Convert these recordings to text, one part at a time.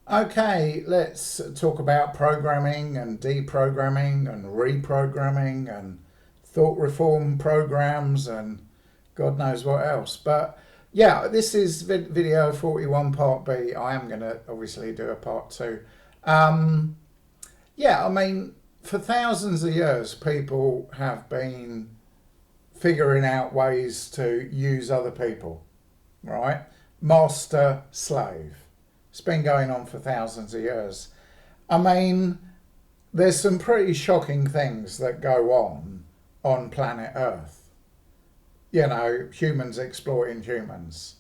Okay, let's talk about programming and deprogramming and reprogramming and thought reform programs and God knows what else. But yeah, this is video 41 part B. I am going to obviously do a part two. Um, yeah, I mean, for thousands of years, people have been figuring out ways to use other people, right? Master, slave. It's been going on for thousands of years. I mean, there's some pretty shocking things that go on planet Earth. You know, humans exploiting humans.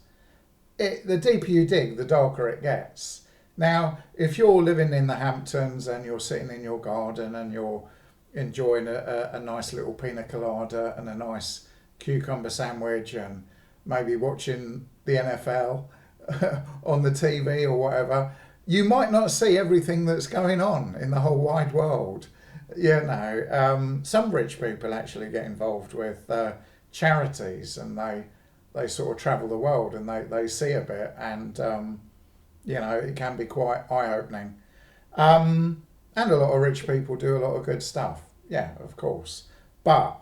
The deeper you dig, the darker it gets. Now, if you're living in the Hamptons and you're sitting in your garden and you're enjoying a nice little pina colada and a nice cucumber sandwich and maybe watching the NFL on the TV or whatever, you might not see everything that's going on in the whole wide world. You know, some rich people actually get involved with charities, and they sort of travel the world and they see a bit, and you know, it can be quite eye-opening. And a lot of rich people do a lot of good stuff. Yeah, of course. But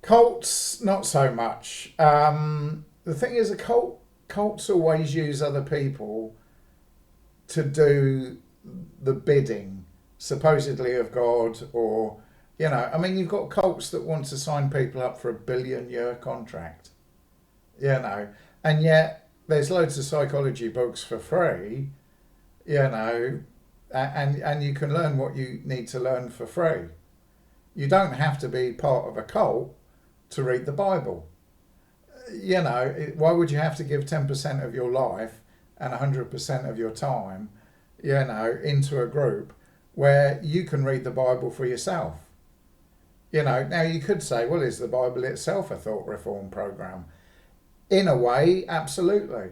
cults, not so much. The thing is, cults always use other people to do the bidding, supposedly of God, or, you know, I mean, you've got cults that want to sign people up for a 1 billion-year contract, you know, and yet there's loads of psychology books for free, you know, and you can learn what you need to learn for free. You don't have to be part of a cult to read the Bible. You know, why would you have to give 10% of your life and 100% of your time, you know, into a group where you can read the Bible for yourself? You know, now you could say, well, is the Bible itself a thought reform program? In a way, absolutely.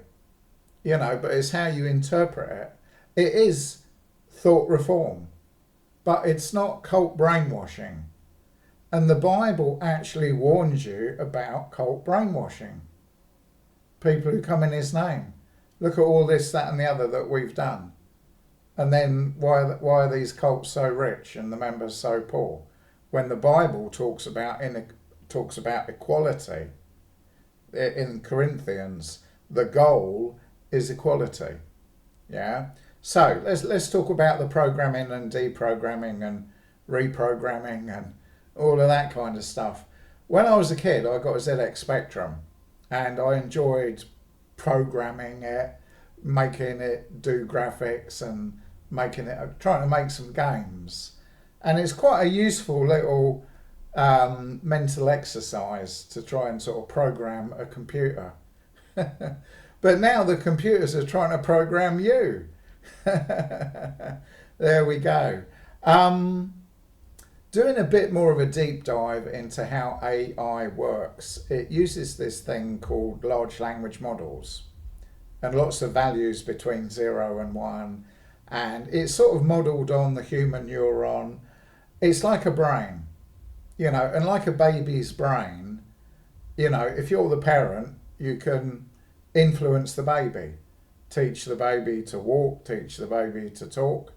You know, but it's how you interpret it. It is thought reform, but it's not cult brainwashing. And the Bible actually warns you about cult brainwashing. People who come in his name. Look at all this, that and the other that we've done. And then why are these cults so rich and the members so poor? When the Bible talks about equality in Corinthians, the goal is equality. Yeah? So let's talk about the programming and deprogramming and reprogramming and all of that kind of stuff. When I was a kid, I got a ZX Spectrum, and I enjoyed programming it, making it do graphics and trying to make some games. And it's quite a useful little mental exercise to try and sort of program a computer. But now the computers are trying to program you. There we go. Doing a bit more of a deep dive into how AI works, it uses this thing called large language models and lots of values between 0 and 1. And it's sort of modelled on the human neuron. It's like a brain, you know, and like a baby's brain, you know, if you're the parent, you can influence the baby, teach the baby to walk, teach the baby to talk,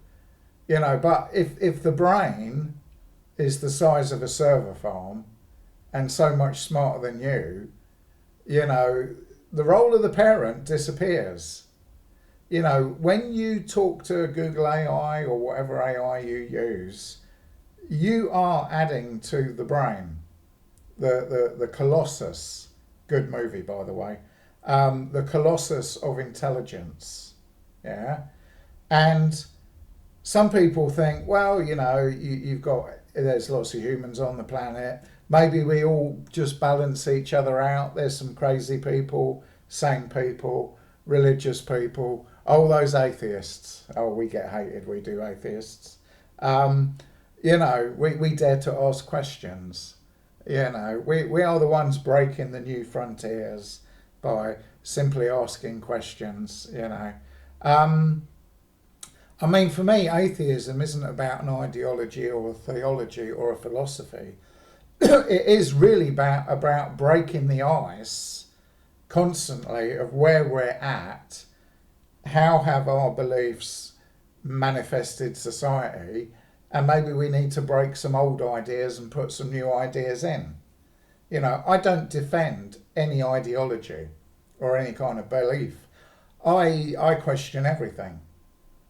you know, but if the brain is the size of a server farm and so much smarter than you know, the role of the parent disappears. You know, when you talk to Google AI or whatever AI you use, you are adding to the brain. The Colossus, good movie by the way, the Colossus of intelligence. Yeah. And some people think, well, you know, there's lots of humans on the planet. Maybe we all just balance each other out. There's some crazy people, sane people, religious people. Oh, those atheists. Oh, we get hated. We do atheists. You know, we dare to ask questions. You know, we are the ones breaking the new frontiers by simply asking questions, you know. I mean, for me, atheism isn't about an ideology or a theology or a philosophy. It is really about breaking the ice constantly of where we're at how have our beliefs manifested society, and maybe we need to break some old ideas and put some new ideas in. You know, I don't defend any ideology or any kind of belief. I question everything.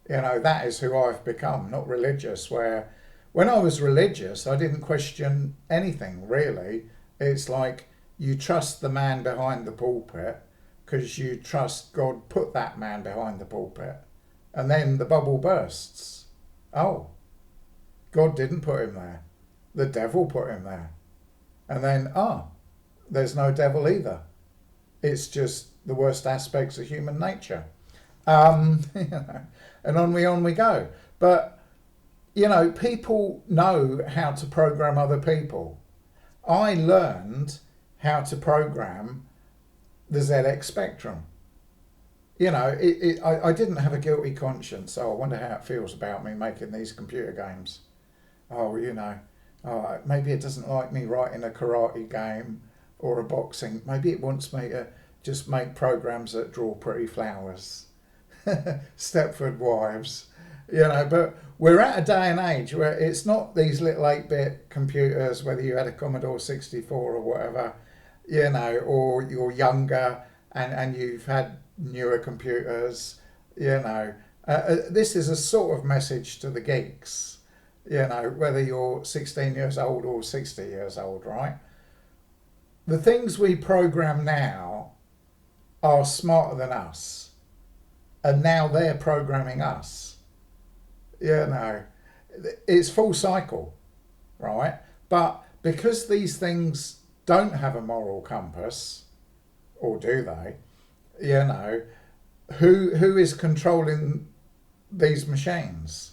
You know, that is who I've become, not religious, where when I was religious, I didn't question anything, really. It's like you trust the man behind the pulpit because you trust God put that man behind the pulpit. And then the bubble bursts. Oh, God didn't put him there. The devil put him there. And then, there's no devil either. It's just the worst aspects of human nature. You know, and on we go. But, you know, people know how to program other people. I learned how to program the ZX Spectrum. You know, I didn't have a guilty conscience. Oh, I wonder how it feels about me making these computer games. Oh, you know, maybe it doesn't like me writing a karate game or a boxing. Maybe it wants me to just make programs that draw pretty flowers. Stepford Wives. You know, but we're at a day and age where it's not these little 8-bit computers, whether you had a Commodore 64 or whatever, you know, or you're younger and you've had newer computers, you know. This is a sort of message to the geeks, you know, whether you're 16 years old or 60 years old, right? The things we program now are smarter than us, and now they're programming us. You know, it's full cycle, right? But because these things don't have a moral compass, or do they? You know, who is controlling these machines?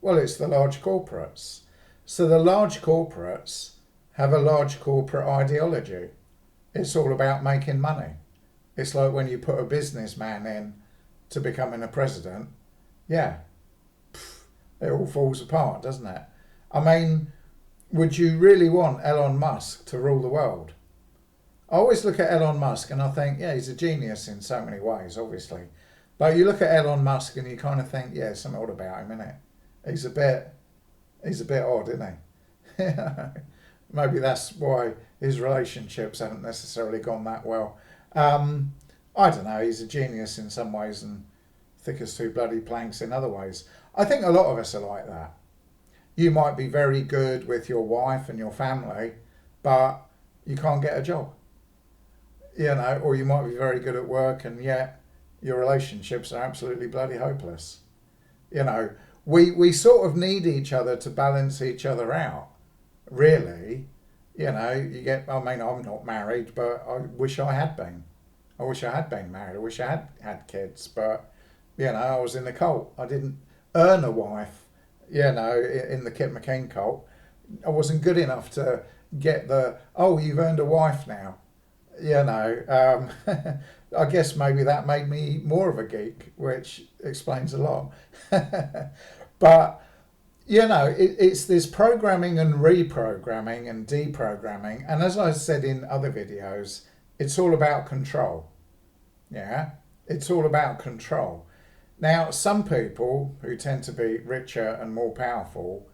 Well, it's the large corporates. So the large corporates have a large corporate ideology. It's all about making money. It's like when you put a businessman in to becoming a president. Yeah, it all falls apart, doesn't it? I mean, would you really want Elon Musk to rule the world? I always look at Elon Musk and I think, yeah, he's a genius in so many ways, obviously. But you look at Elon Musk and you kind of think, yeah, something odd about him, isn't it? He's a bit odd, isn't he? Maybe that's why his relationships haven't necessarily gone that well. I don't know, he's a genius in some ways and thick as two bloody planks in other ways. I think a lot of us are like that. You might be very good with your wife and your family, but you can't get a job. You know, or you might be very good at work and yet your relationships are absolutely bloody hopeless. You know, we sort of need each other to balance each other out, really. You know, I mean, I'm not married, but I wish I had been. I wish I had been married. I wish I had kids, but, you know, I was in the cult. I didn't earn a wife, you know, in the Kit McKean cult. I wasn't good enough to get you've earned a wife now. You know, I guess maybe that made me more of a geek, which explains a lot. But, you know, it's this programming and reprogramming and deprogramming. And as I said in other videos, it's all about control. Yeah, it's all about control. Now, some people who tend to be richer and more powerful,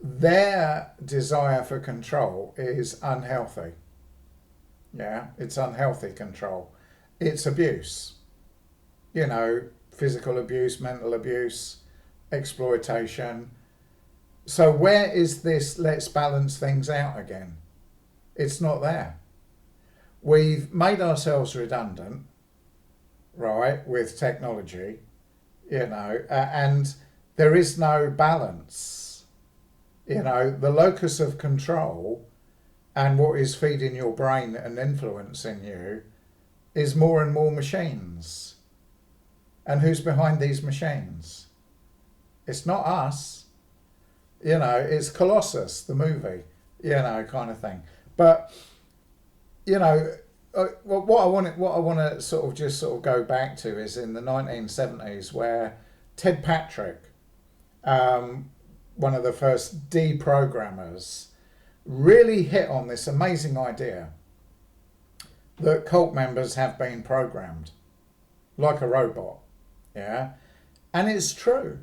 their desire for control is unhealthy. Yeah, it's unhealthy control. It's abuse. You know, physical abuse, mental abuse, exploitation. So where is this let's balance things out again? It's not there. We've made ourselves redundant, right, with technology, you know, and there is no balance. You know, the locus of control and what is feeding your brain and influencing you is more and more machines. And who's behind these machines? It's not us. You know, it's Colossus, the movie, you know, kind of thing. But, you know, what I want to sort of go back to is in the 1970s where Ted Patrick, one of the first deprogrammers, really hit on this amazing idea that cult members have been programmed like a robot. Yeah, and it's true.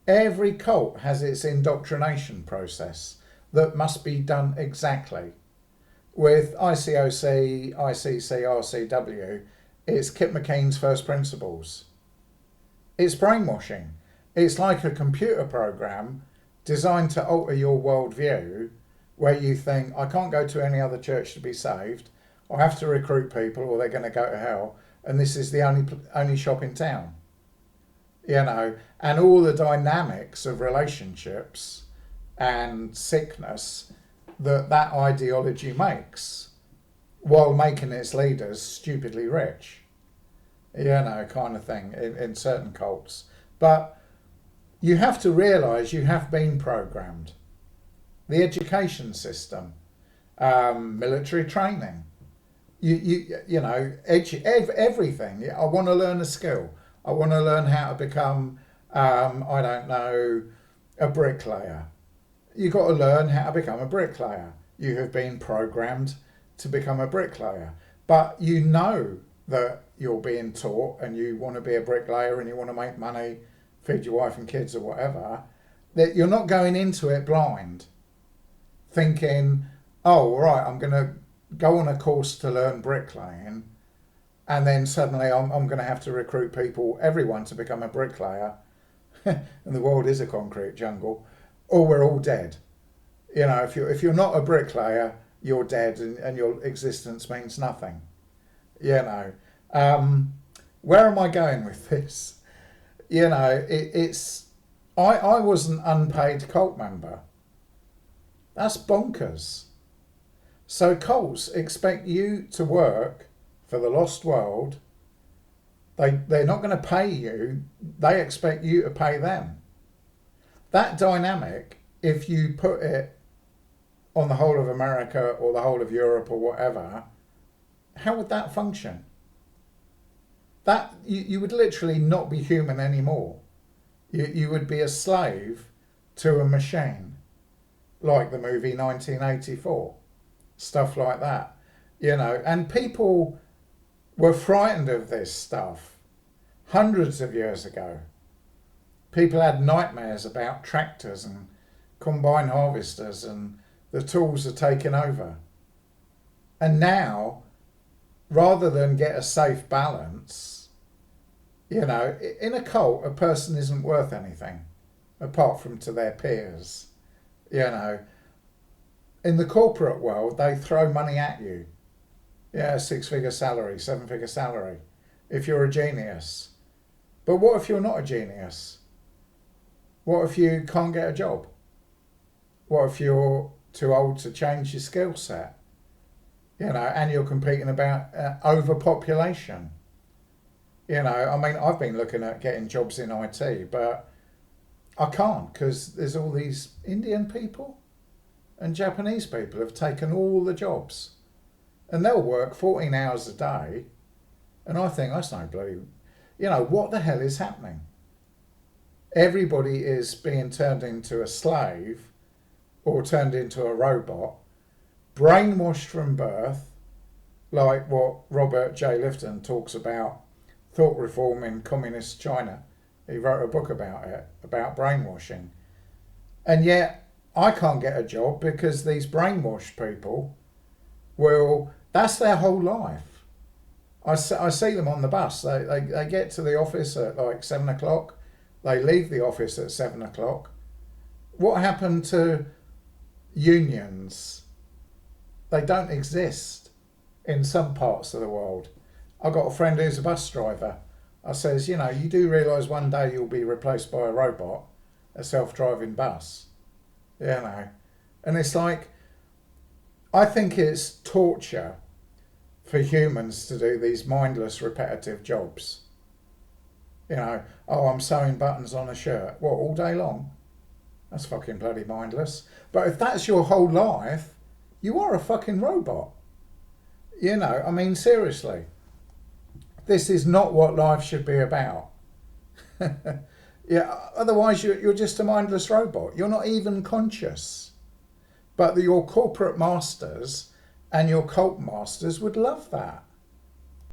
Every cult has its indoctrination process that must be done exactly. With ICOC, ICC, RCW, it's Kip McKean's first principles. It's brainwashing. It's like a computer program designed to alter your worldview, where you think, I can't go to any other church to be saved, I have to recruit people or they're going to go to hell, and this is the only shop in town. You know, and all the dynamics of relationships and sickness that ideology makes, while making its leaders stupidly rich. You know, kind of thing in certain cults. But you have to realise you have been programmed. The education system, military training, you know, everything. I want to learn a skill. I want to learn how to become, I don't know, a bricklayer. You've got to learn how to become a bricklayer. You have been programmed to become a bricklayer. But you know that you're being taught and you want to be a bricklayer and you want to make money, feed your wife and kids or whatever, that you're not going into it blind, thinking, oh, right, I'm going to go on a course to learn bricklaying, and then suddenly I'm going to have to recruit people, everyone, to become a bricklayer, and the world is a concrete jungle, or we're all dead. You know, if you're not a bricklayer, you're dead, and your existence means nothing. You know, where am I going with this? You know, I was an unpaid cult member. That's bonkers. So cults expect you to work for the lost world. They're not going to pay you. They expect you to pay them. That dynamic, if you put it on the whole of America or the whole of Europe or whatever, how would that function? That you would literally not be human anymore. You would be a slave to a machine, like the movie 1984, stuff like that, you know. And people were frightened of this stuff hundreds of years ago. People had nightmares about tractors and combine harvesters, and the tools are taken over. And now, rather than get a safe balance, you know, in a cult, a person isn't worth anything apart from to their peers. You know, in the corporate world, they throw money at you. Yeah, 6-figure salary, 7-figure salary, if you're a genius. But what if you're not a genius? What if you can't get a job? What if you're too old to change your skill set? You know, and you're competing about overpopulation. You know, I mean, I've been looking at getting jobs in IT, but I can't because there's all these Indian people and Japanese people have taken all the jobs. And they'll work 14 hours a day. And I think, that's no bloody... You know, what the hell is happening? Everybody is being turned into a slave or turned into a robot, brainwashed from birth, like what Robert J. Lifton talks about, thought reform in communist China. He wrote a book about it, about brainwashing. And yet, I can't get a job because these brainwashed people will... That's their whole life. I see them on the bus. They get to the office at like 7 o'clock. They leave the office at 7 o'clock. What happened to unions? They don't exist in some parts of the world. I've got a friend who's a bus driver. I says, you know, you do realise one day you'll be replaced by a robot, a self-driving bus. You know. And it's like, I think it's torture for humans to do these mindless, repetitive jobs. You know, oh, I'm sewing buttons on a shirt. What, all day long? That's fucking bloody mindless. But if that's your whole life, you are a fucking robot. You know, I mean, seriously. This is not what life should be about. Yeah, otherwise you're just a mindless robot. You're not even conscious. But your corporate masters and your cult masters would love that.